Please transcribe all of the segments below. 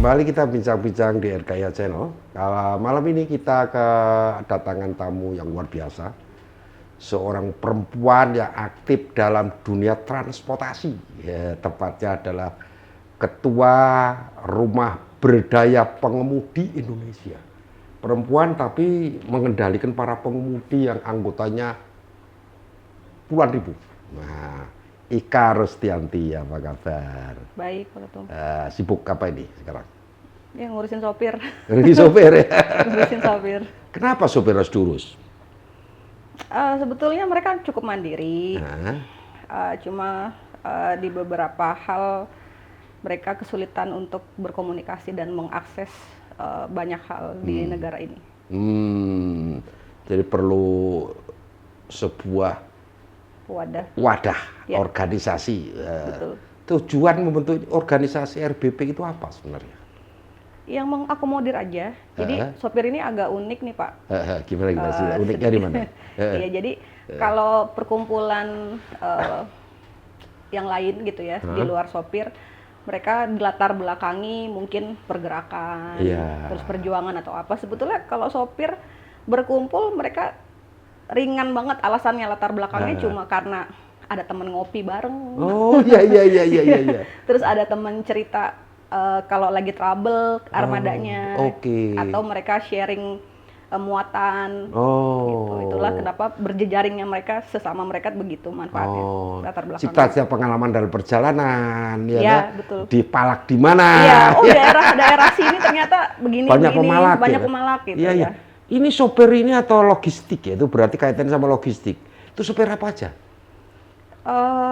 Kembali kita bincang-bincang di RKIA Channel. Malam ini kita kedatangan tamu yang luar biasa. Seorang perempuan yang aktif dalam dunia transportasi. Ya, tepatnya adalah Ketua Rumah Berdaya Pengemudi Indonesia. Perempuan tapi mengendalikan para pengemudi yang anggotanya puluhan ribu. Nah, Ika Rustianti, apa kabar? Baik, Pak Ketum. Sibuk apa ini sekarang? Ya, ngurusin sopir. Ngurusin sopir ya? Ngurusin sopir. Kenapa sopir harus diurus? Sebetulnya mereka cukup mandiri. Nah. Cuma di beberapa hal mereka kesulitan untuk berkomunikasi dan mengakses banyak hal di negara ini. Jadi perlu sebuah wadah ya. Organisasi. Betul. Tujuan membentuk organisasi RBP itu apa sebenarnya? Yang mengakomodir aja. Jadi sopir ini agak unik nih, Pak. Gimana sih? Uniknya di mana? Iya, jadi kalau perkumpulan yang lain gitu ya, di luar sopir, mereka dilatar belakangi mungkin pergerakan, terus perjuangan atau apa. Sebetulnya kalau sopir berkumpul mereka ringan banget, alasannya latar belakangnya cuma karena ada temen ngopi bareng. Oh iya. Terus ada temen cerita kalau lagi trouble armadanya, atau mereka sharing muatan. Gitu. Itulah kenapa berjejaringnya mereka sesama mereka begitu manfaatnya. Latar belakang. Cipta pengalaman dalam perjalanan, ya betul. Dipalak di mana? Iya, daerah sini ternyata begini. Banyak pemalak, pemalak gitu. Iya. Ini sopir ini atau logistik ya? Itu berarti kaitan sama logistik. Itu sopir apa aja?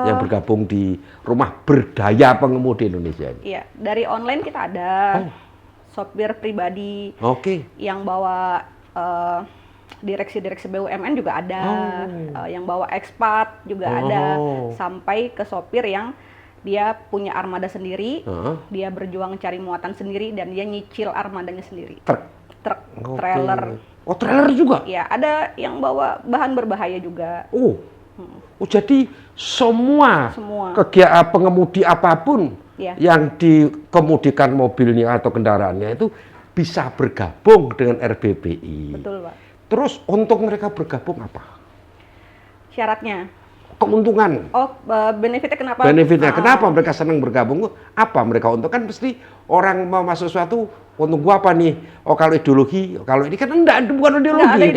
Yang bergabung di Rumah Berdaya Pengemudi Indonesia ini. Iya, dari online kita ada sopir pribadi. Yang bawa direksi-direksi BUMN juga ada. Yang bawa ekspat juga ada. Sampai ke sopir yang dia punya armada sendiri, dia berjuang cari muatan sendiri, dan dia nyicil armadanya sendiri. Truk, trailer. Oh, trailer juga? Iya, ada yang bawa bahan berbahaya juga. Jadi semua kegiatan pengemudi apapun yang dikemudikan mobilnya atau kendaraannya itu bisa bergabung dengan RBPI. Betul, Pak. Terus untuk mereka bergabung apa? Syaratnya? Keuntungan. Benefitnya kenapa? Benefitnya kenapa mereka senang bergabung? Apa mereka untuk? Kan pasti orang mau masuk sesuatu, untung gua apa nih? Kalau ideologi, kalau ini kan bukan ideologi.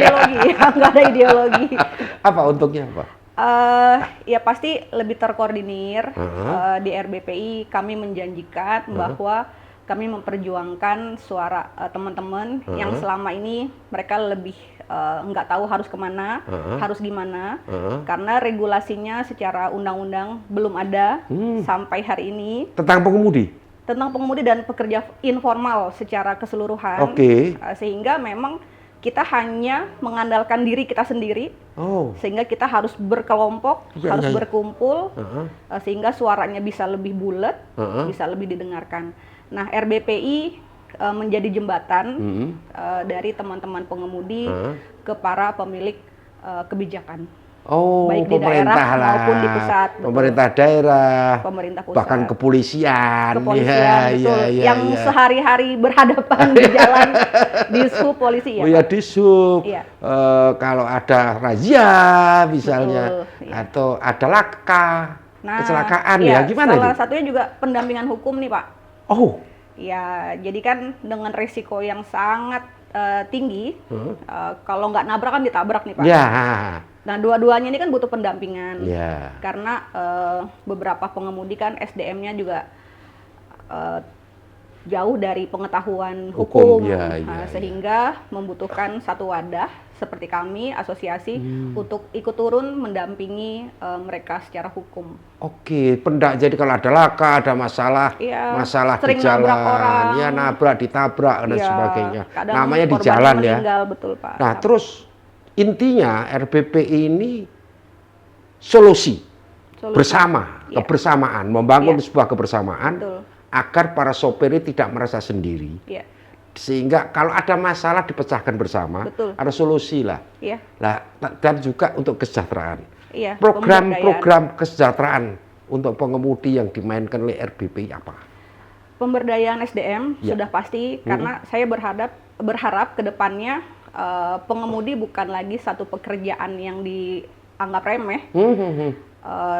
Nggak ada ideologi. Apa untungnya apa? Ya pasti lebih terkoordinir. Di RBPI kami menjanjikan bahwa kami memperjuangkan suara teman-teman yang selama ini mereka lebih nggak tahu harus kemana, harus gimana, karena regulasinya secara undang-undang belum ada sampai hari ini. Tentang pengemudi? Tentang pengemudi dan pekerja informal secara keseluruhan. Sehingga memang kita hanya mengandalkan diri kita sendiri, sehingga kita harus berkelompok, harus berkumpul, sehingga suaranya bisa lebih bulat, bisa lebih didengarkan. Nah, RBPI menjadi jembatan dari teman-teman pengemudi ke para pemilik kebijakan. Baik di daerah maupun di pusat. Pemerintah daerah, pemerintah pusat, bahkan kepolisian. Betul. Yang sehari-hari berhadapan di jalan di sub polisi ya. Di sub. Kalau ada razia misalnya, atau ada laka, kecelakaan gimana? Salah satunya juga pendampingan hukum nih, Pak. Ya, jadi kan dengan resiko yang sangat tinggi, kalau nggak nabrak kan ditabrak nih, Pak. Nah, dua-duanya ini kan butuh pendampingan, karena beberapa pengemudi kan SDM-nya juga jauh dari pengetahuan hukum, sehingga membutuhkan satu wadah seperti kami, asosiasi, untuk ikut turun mendampingi mereka secara hukum. Jadi kalau ada laka, ada masalah di jalan, nabrak, ditabrak dan sebagainya. Namanya di jalan meninggal, betul, Pak. Nah, terus intinya RBPI ini solusi. Bersama, kebersamaan, membangun sebuah kebersamaan. Agar para sopir ini tidak merasa sendiri, sehingga kalau ada masalah dipecahkan bersama, ada solusi lah. Dan juga untuk kesejahteraan. Program-program kesejahteraan untuk pengemudi yang dimainkan oleh RBPI apa? pemberdayaan SDM sudah pasti, karena saya berharap ke depannya pengemudi bukan lagi satu pekerjaan yang dianggap remeh,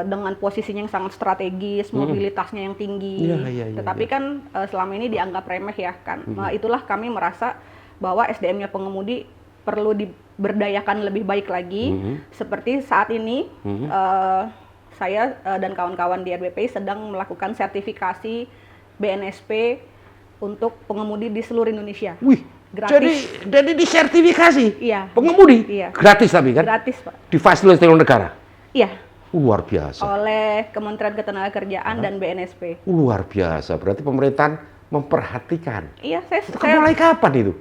dengan posisinya yang sangat strategis, mobilitasnya yang tinggi, tetapi kan selama ini dianggap remeh ya kan. Itulah kami merasa bahwa SDM-nya pengemudi perlu diberdayakan lebih baik lagi. Seperti saat ini saya dan kawan-kawan di RBPI sedang melakukan sertifikasi BNSP untuk pengemudi di seluruh Indonesia. Wih, gratis. Jadi disertifikasi? Iya. Pengemudi? Iya. Gratis tapi kan? Gratis, Pak. Difasilitasi oleh negara? Iya. Luar biasa. Oleh Kementerian Ketenagakerjaan dan BNSP. Luar biasa, berarti pemerintahan memperhatikan. Iya, saya mulai kapan itu?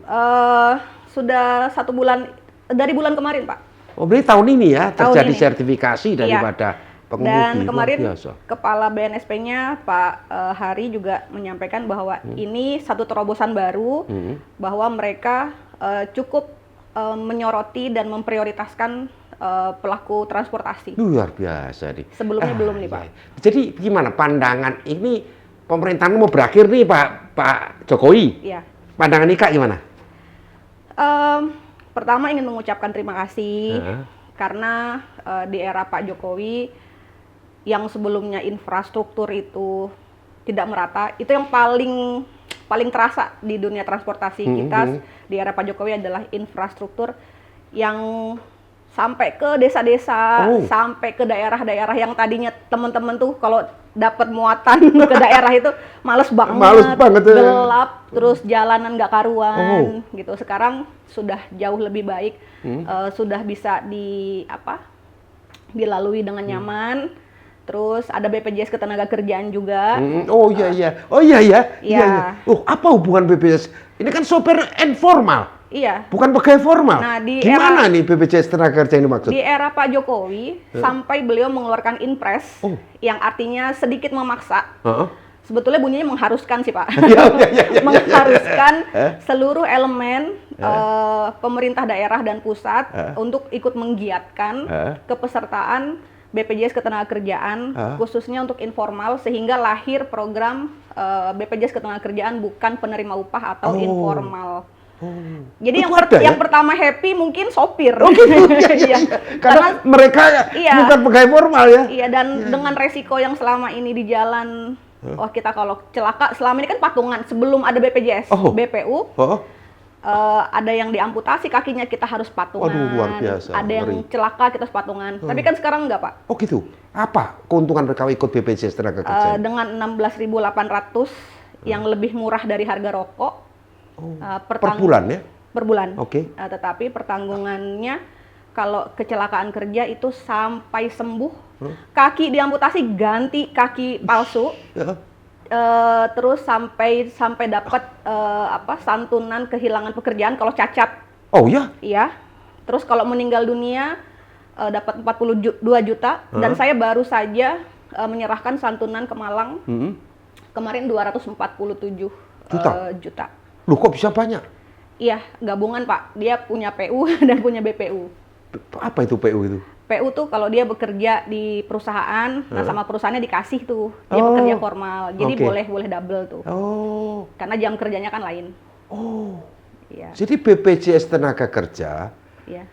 Sudah 1 bulan, dari bulan kemarin, Pak. Oh, berarti tahun ini ya terjadi sertifikasi daripada pengemudi. Dan kemarin Kepala BNSP-nya Pak Hari juga menyampaikan bahwa ini satu terobosan baru, bahwa mereka cukup menyoroti dan memprioritaskan pelaku transportasi. Luar biasa nih. Sebelumnya belum nih, Pak. Jadi gimana pandangan ini, pemerintahan mau berakhir nih Pak Jokowi? Iya. Pandangan Ika gimana? Pertama ingin mengucapkan terima kasih karena di era Pak Jokowi yang sebelumnya infrastruktur itu tidak merata, itu yang paling terasa di dunia transportasi kita di era Pak Jokowi adalah infrastruktur yang sampai ke desa-desa, sampai ke daerah-daerah yang tadinya teman-teman tuh kalau dapat muatan ke daerah itu males banget, gelap, terus jalanan nggak karuan, gitu. Sekarang sudah jauh lebih baik, sudah bisa dilalui dengan nyaman. Terus ada BPJS Ketenagakerjaan juga. Oh iya. Apa hubungan BPJS? Ini kan sopir informal. Iya. Bukan pegawai formal. Nah, gimana nih BPJS Tenaga Kerja ini maksud? Di era Pak Jokowi sampai beliau mengeluarkan Inpres yang artinya sedikit memaksa. Sebetulnya bunyinya mengharuskan sih, Pak. Mengharuskan seluruh elemen pemerintah daerah dan pusat untuk ikut menggiatkan kepesertaan BPJS Ketenagakerjaan khususnya untuk informal, sehingga lahir program BPJS Ketenagakerjaan bukan penerima upah atau informal. Jadi yang pertama happy mungkin sopir. Karena mereka bukan pegawai formal ya. Iya, dan dengan resiko yang selama ini di jalan, kita kalau celaka, selama ini kan patungan sebelum ada BPJS, BPU, ada yang diamputasi kakinya kita harus patungan. Waduh, luar biasa. Ada yang celaka kita harus patungan. Tapi kan sekarang enggak, Pak. Oh gitu. Apa keuntungan mereka ikut BPJS Tenaga Kerja? Dengan 16.800 yang lebih murah dari harga rokok. Per bulan ya? Per bulan. Oke. Tetapi pertanggungannya kalau kecelakaan kerja itu sampai sembuh, kaki diamputasi ganti kaki palsu, terus sampai dapat santunan kehilangan pekerjaan kalau cacat. Oh ya? Iya. Terus kalau meninggal dunia dapat 42 juta dan saya baru saja menyerahkan santunan ke Malang kemarin 247 juta. Loh, kok bisa banyak? Iya, gabungan, Pak. Dia punya PU dan punya BPU. Apa itu PU itu? PU tuh kalau dia bekerja di perusahaan, nah sama perusahaannya dikasih tuh. Dia bekerja formal. Jadi boleh double tuh. Karena jam kerjanya kan lain. Iya. Jadi BPJS Tenaga Kerja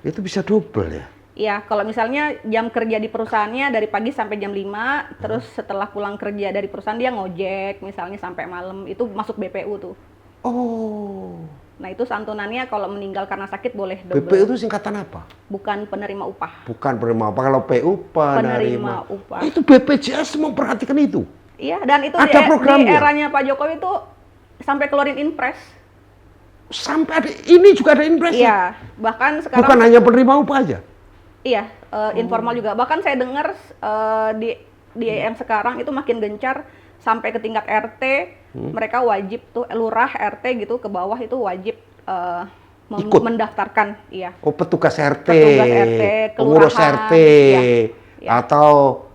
itu bisa double ya? Iya, kalau misalnya jam kerja di perusahaannya dari pagi sampai jam 5, terus setelah pulang kerja dari perusahaan dia ngojek misalnya sampai malam, itu masuk BPU tuh. Nah itu santunannya kalau meninggal karena sakit boleh double. BPU itu singkatan apa? Bukan penerima upah. Bukan penerima upah. Kalau PU penerima upah. Itu BPJS memperhatikan itu? Iya, dan itu ada di eranya Pak Jokowi itu sampai keluarin Inpres. Sampai ini juga ada Inpres? Iya, bahkan sekarang. Bukan hanya penerima upah aja? Iya, informal juga. Bahkan saya dengar di yang sekarang itu makin gencar sampai ke tingkat RT, mereka wajib tuh lurah RT gitu ke bawah itu wajib mendaftarkan, iya. Oh, petugas RT, pengurus RT, atau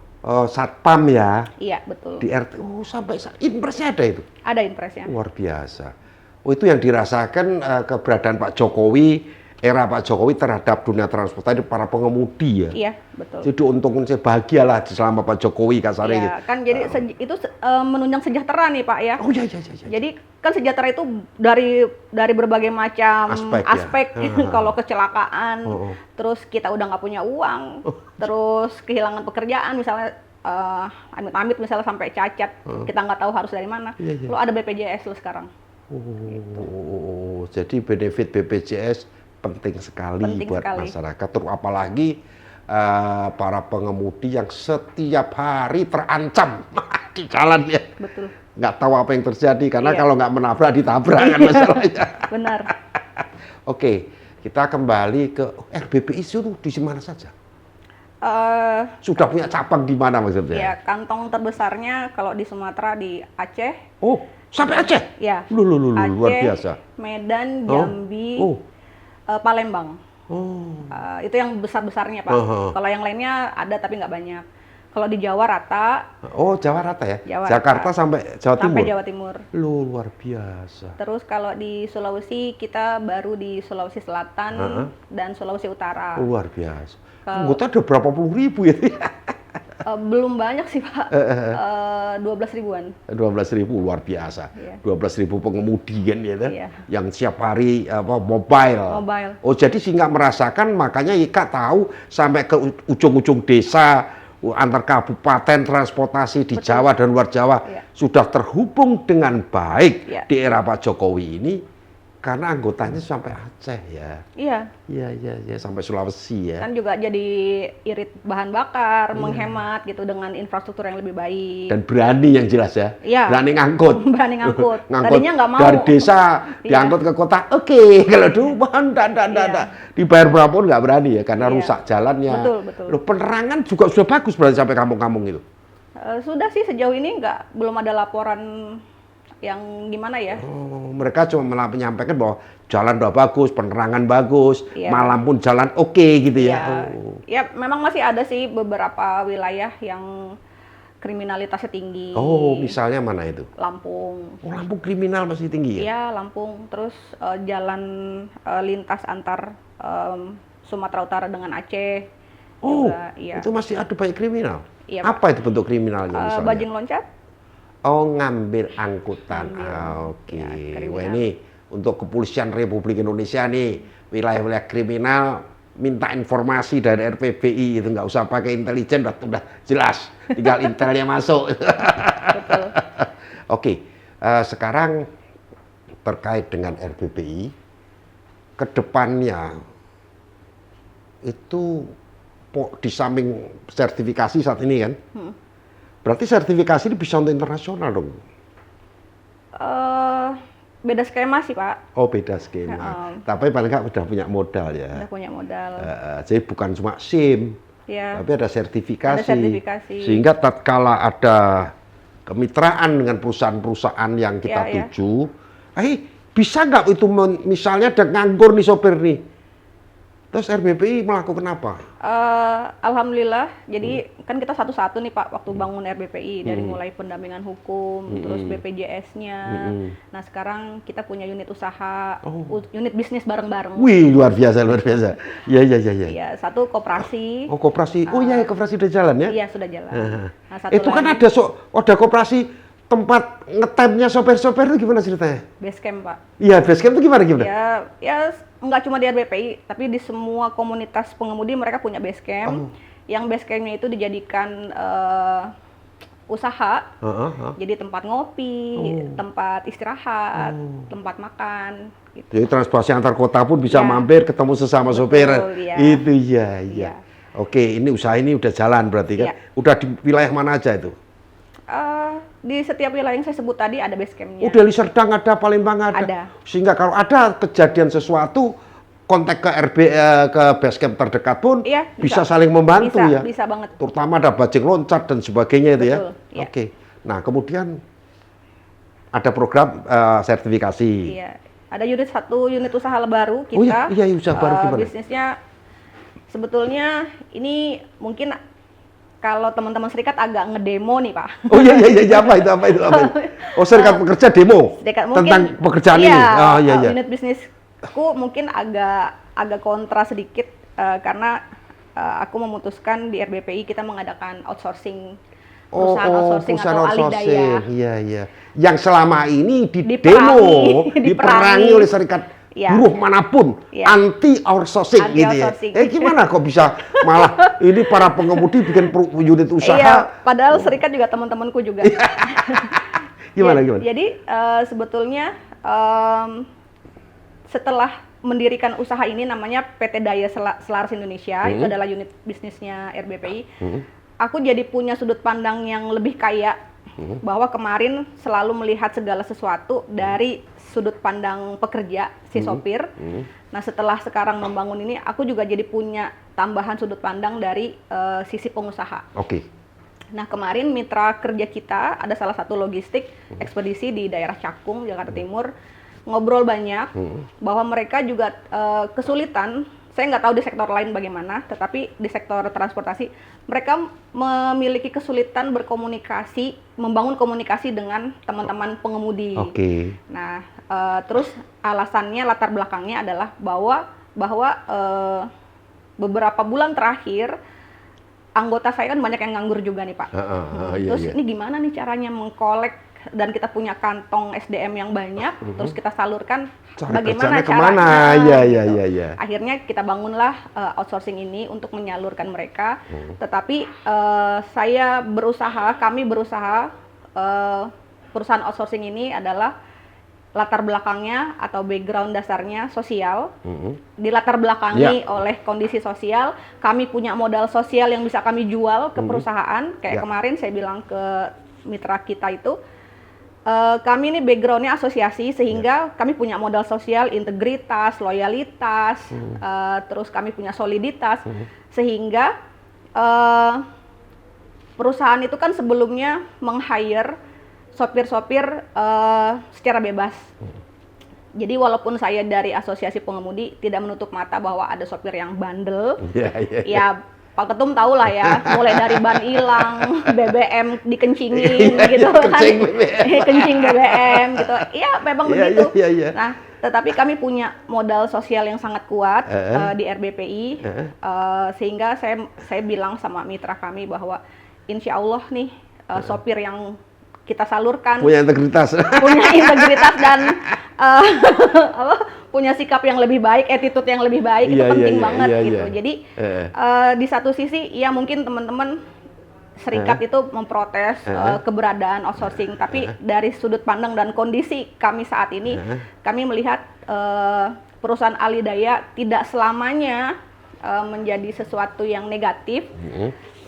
satpam ya? Iya, betul. Di RT, sampai Inpresnya ada itu? Ada Inpresnya. Luar biasa. Oh, itu yang dirasakan keberadaan Pak Jokowi era Pak Jokowi terhadap dunia transportasi para pengemudi ya. Iya, betul. Jadi untungnya saya bahagialah selama Pak Jokowi kasarnya gitu. Iya, kan jadi itu menunjang sejahtera nih Pak ya. Oh iya. Jadi kan sejahtera itu dari berbagai macam aspek ya. Kalau kecelakaan, terus kita udah nggak punya uang, terus kehilangan pekerjaan misalnya amit-amit misalnya sampai cacat, kita nggak tahu harus dari mana. Lo ada BPJS lo sekarang. Jadi benefit BPJS penting sekali buat masyarakat, terus apalagi para pengemudi yang setiap hari terancam di jalan ya. Betul. Nggak tahu apa yang terjadi karena kalau nggak menabrak ditabrak kan masalahnya. Benar. Oke, kita kembali ke RBPI itu di mana saja? Sudah punya cabang di mana maksudnya? Ya, kantong terbesarnya kalau di Sumatera di Aceh. Oh, sampai Aceh? Ya. Aceh, luar biasa. Medan, Jambi, Palembang. Itu yang besar-besarnya Pak. Kalau yang lainnya ada tapi nggak banyak. Kalau di Jawa rata. Oh, Jawa rata ya? Jawa Jakarta rata. Sampai Jawa Timur? Sampai Jawa Timur. Luar biasa. Terus kalau di Sulawesi, kita baru di Sulawesi Selatan dan Sulawesi Utara. Luar biasa. Anggota ada berapa puluh ribu ya? Belum banyak sih Pak, 12 ribuan. 12.000 luar biasa. Iya. 12.000 pengemudi kan ya, iya. Yang setiap hari mobile. Oh jadi sehingga merasakan, makanya Ika tahu sampai ke ujung-ujung desa, antar kabupaten transportasi di Jawa dan luar Jawa sudah terhubung dengan baik di era Pak Jokowi ini. Karena anggotanya sampai Aceh ya. Iya, sampai Sulawesi ya. Kan juga jadi irit bahan bakar, menghemat gitu dengan infrastruktur yang lebih baik. Dan berani yang jelas ya. Iya. Berani ngangkut. Berani ngangkut. Tadinya nggak mau. Dari desa diangkut ke kota, oke. Kalau dulu enggak. Dibayar berapapun nggak berani ya, karena rusak jalannya. Betul. Loh, penerangan juga sudah bagus berarti sampai kampung-kampung itu. Sudah sih sejauh ini belum ada laporan yang gimana ya? Mereka cuma menyampaikan bahwa jalan udah bagus, penerangan bagus, malam pun jalan oke gitu ya. Ya, memang masih ada sih beberapa wilayah yang kriminalitasnya tinggi. Oh, misalnya mana itu? Lampung. Oh, Lampung kriminal masih tinggi ya? Iya, Lampung. Terus jalan lintas antar Sumatera Utara dengan Aceh. Oh, juga, itu masih ada banyak kriminal? Iya. Apa itu bentuk kriminalnya misalnya? Bajing loncat. Oh, ngambil angkutan. Oke. Wah, ini untuk Kepolisian Republik Indonesia nih, wilayah-wilayah kriminal minta informasi dari RPBI, itu nggak usah pakai intelijen, udah jelas, tinggal intelnya masuk. Betul. Oke, sekarang terkait dengan RBPI, kedepannya itu di samping sertifikasi saat ini kan, berarti sertifikasi ini bisa untuk internasional dong? Beda skema sih Pak. Oh beda skema, tapi paling nggak udah punya modal ya? Udah punya modal. Jadi bukan cuma SIM, tapi ada sertifikasi. Ada sertifikasi. Sehingga tatkala ada kemitraan dengan perusahaan-perusahaan yang kita tuju, bisa nggak itu misalnya ada nganggur nih sopir nih, terus RBPI melakukan apa? Alhamdulillah, jadi kan kita satu-satu nih Pak waktu bangun RBPI, dari mulai pendampingan hukum, terus BPJS-nya. Nah sekarang kita punya unit usaha, unit bisnis bareng-bareng. Wih luar biasa. Iya. Iya, satu koperasi. Oh koperasi, koperasi udah jalan ya? Iya sudah jalan. Nah, itu kan ada koperasi tempat ngetemnya sopir-sopir itu gimana ceritanya? Basecamp Pak. Iya basecamp itu gimana? Ya nggak cuma di RBPI, tapi di semua komunitas pengemudi mereka punya basecamp. Yang basecampnya itu dijadikan usaha, jadi tempat ngopi, tempat istirahat, tempat makan. Gitu. Jadi transportasi antar kota pun bisa mampir ketemu sesama sopir. Itu ya. Oke, ini usaha ini udah jalan berarti kan? Udah di wilayah mana aja itu? Di setiap wilayah yang saya sebut tadi ada basecampnya. Deli Serdang ada, Palembang ada. Sehingga kalau ada kejadian sesuatu, kontak ke ke basecamp terdekat pun bisa saling membantu ya. Bisa banget. Terutama ada bajing loncat dan sebagainya itu ya. Iya. Oke. Nah kemudian ada program sertifikasi. Iya. Ada unit usaha baru kita. Iya usaha baru gimana? Bisnisnya sebetulnya ini mungkin kalau teman-teman serikat agak ngedemo nih Pak. Oh iya apa itu? Oh serikat pekerja demo mungkin, tentang pekerjaan ini. Unit bisnisku mungkin agak agak kontra sedikit karena aku memutuskan di RBPI kita mengadakan outsourcing, perusahaan outsourcing atau alih daya. Iya. Yang selama ini diperangi oleh serikat buruh manapun, anti outsourcing gitu ya. Gimana kok bisa malah ini para pengemudi bikin unit usaha? Iya, padahal serikat juga teman-temanku juga. Gimana? Jadi sebetulnya setelah mendirikan usaha ini namanya PT Daya Selaras Indonesia, itu adalah unit bisnisnya RBPI. Aku jadi punya sudut pandang yang lebih kaya, bahwa kemarin selalu melihat segala sesuatu dari sudut pandang pekerja, si sopir. Nah, setelah sekarang membangun ini, aku juga jadi punya tambahan sudut pandang dari sisi pengusaha. Nah, kemarin mitra kerja kita ada salah satu logistik ekspedisi di daerah Cakung, Jakarta Timur, ngobrol banyak bahwa mereka juga kesulitan. Saya nggak tahu di sektor lain bagaimana, tetapi di sektor transportasi mereka memiliki kesulitan berkomunikasi, membangun komunikasi dengan teman-teman pengemudi. Nah, terus alasannya, latar belakangnya adalah bahwa beberapa bulan terakhir anggota saya kan banyak yang nganggur juga nih Pak. Terus ini gimana nih caranya mengkolek, dan kita punya kantong SDM yang banyak, terus kita salurkan bagaimana caranya. Iya. Akhirnya kita bangunlah outsourcing ini untuk menyalurkan mereka. Tetapi kami berusaha, perusahaan outsourcing ini adalah latar belakangnya atau background dasarnya sosial, dilatar belakangi oleh kondisi sosial. Kami punya modal sosial yang bisa kami jual ke perusahaan. Kayak kemarin saya bilang ke mitra kita itu, kami ini backgroundnya asosiasi, sehingga kami punya modal sosial, integritas, loyalitas, terus kami punya soliditas, sehingga perusahaan itu kan sebelumnya meng-hire sopir-sopir secara bebas. Jadi walaupun saya dari asosiasi pengemudi, tidak menutup mata bahwa ada sopir yang bandel. Ya Pak Ketum tahu lah ya, mulai dari ban hilang, BBM dikencingin gitu kan, kencing BBM gitu. Iya memang begitu. Nah, tetapi kami punya modal sosial yang sangat kuat di RBPI, sehingga saya bilang sama mitra kami bahwa insya Allah nih sopir yang kita salurkan punya integritas dan punya sikap yang lebih baik, attitude yang lebih baik, itu penting banget gitu. Jadi di satu sisi ya mungkin teman-teman serikat itu memprotes keberadaan outsourcing, tapi dari sudut pandang dan kondisi kami saat ini, kami melihat perusahaan alih daya tidak selamanya menjadi sesuatu yang negatif.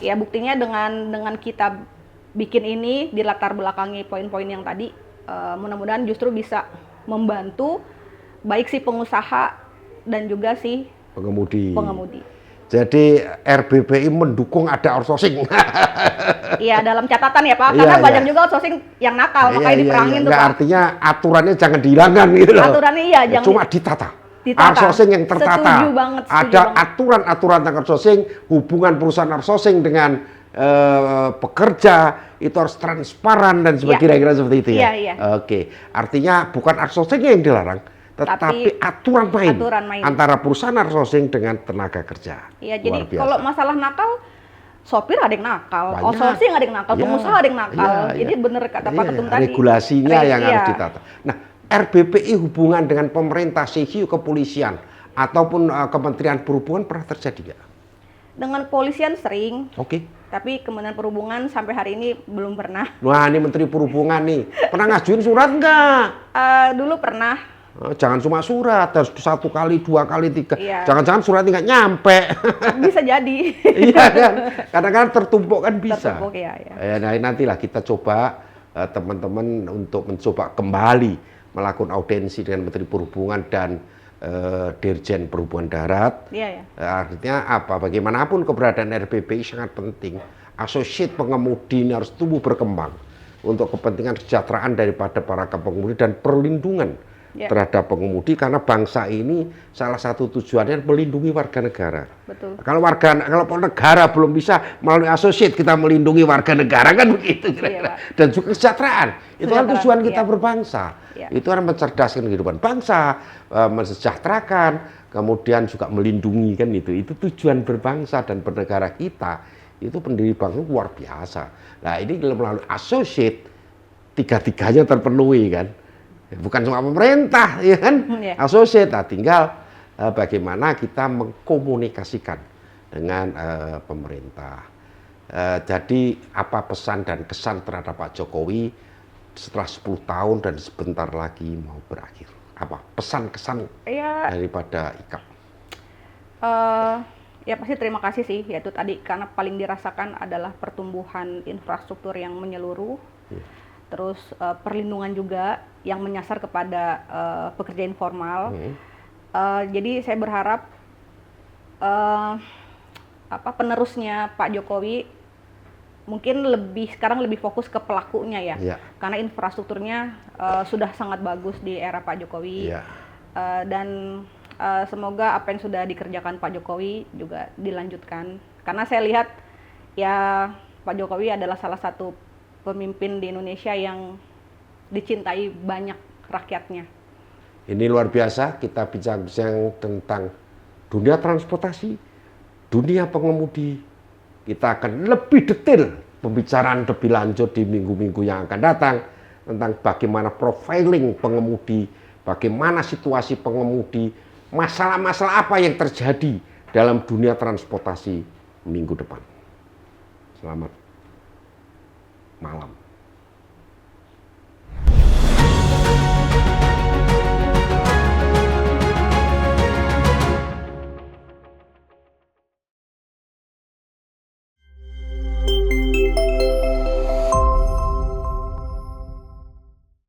Ya buktinya dengan kita bikin ini di latar belakangi poin-poin yang tadi, mudah-mudahan justru bisa membantu baik si pengusaha dan juga si pengemudi. Jadi RBPI mendukung ada outsourcing. Iya, dalam catatan ya Pak, karena banyak juga outsourcing yang nakal, makanya diperangin tuh Pak. Artinya aturannya jangan dihilangkan gitu loh. Aturannya iya, jangan. Cuma ditata. Outsourcing yang tertata. Setuju banget. Ada aturan-aturan tentang outsourcing, hubungan perusahaan outsourcing dengan pekerja itu harus transparan dan sebagainya, kira-kira seperti itu ya. Oke, artinya bukan outsourcing yang dilarang, tetapi aturan main antara perusahaan outsourcing dengan tenaga kerja. Iya, jadi kalau masalah nakal, sopir ada yang nakal, outsourcing ada yang nakal, pengusaha ada yang nakal. Jadi bener kata Pak Ketum tadi. Regulasinya yang harus ditata. Nah, RBPI hubungan dengan pemerintah, CGU, kepolisian ataupun Kementerian Perhubungan pernah terjadi nggak? Dengan polisian sering. Tapi Kementerian Perhubungan sampai hari ini belum pernah. Wah, ini Menteri Perhubungan nih. Pernah ngajuin surat nggak? Dulu pernah. Jangan cuma surat, harus 1 kali, 2 kali, 3. Jangan-jangan suratnya nggak nyampe. Bisa jadi. Iya kan? Kadang-kadang tertumpuk kan bisa. Tertumpuk, Nah, nantilah kita coba teman-teman untuk mencoba kembali melakukan audiensi dengan Menteri Perhubungan dan Dirjen Perhubungan Darat. Artinya apa? Bagaimanapun keberadaan RBPI sangat penting. Asosiat pengemudi ini harus tumbuh berkembang untuk kepentingan kesejahteraan daripada para pengemudi dan perlindungan terhadap pengemudi, karena bangsa ini salah satu tujuannya melindungi warga negara. Betul. Kalau negara belum bisa, melalui asosiat kita melindungi warga negara, kan begitu kira-kira. Dan juga kesejahteraan. Itu kan tujuan kita berbangsa. Itu kan mencerdaskan kehidupan bangsa, mensejahterakan, kemudian juga melindungi kan itu tujuan berbangsa dan bernegara kita itu pendiri bangsa luar biasa. Nah ini melalui associate tiga-tiganya terpenuhi kan, bukan cuma pemerintah ya kan, associate. Nah, tinggal bagaimana kita mengkomunikasikan dengan pemerintah. Jadi apa pesan dan kesan terhadap Pak Jokowi setelah 10 tahun dan sebentar lagi mau berakhir? Apa pesan kesan daripada IKAP? Ya pasti terima kasih sih, yaitu tadi karena paling dirasakan adalah pertumbuhan infrastruktur yang menyeluruh, terus perlindungan juga yang menyasar kepada pekerja informal. Jadi saya berharap penerusnya Pak Jokowi mungkin sekarang lebih fokus ke pelakunya ya, karena infrastrukturnya sudah sangat bagus di era Pak Jokowi, dan semoga apa yang sudah dikerjakan Pak Jokowi juga dilanjutkan. Karena saya lihat ya Pak Jokowi adalah salah satu pemimpin di Indonesia yang dicintai banyak rakyatnya. Ini luar biasa, kita bincang-bincang tentang dunia transportasi, dunia pengemudi. Kita akan lebih detail pembicaraan lebih lanjut di minggu-minggu yang akan datang tentang bagaimana profiling pengemudi, bagaimana situasi pengemudi, masalah-masalah apa yang terjadi dalam dunia transportasi minggu depan. Selamat malam.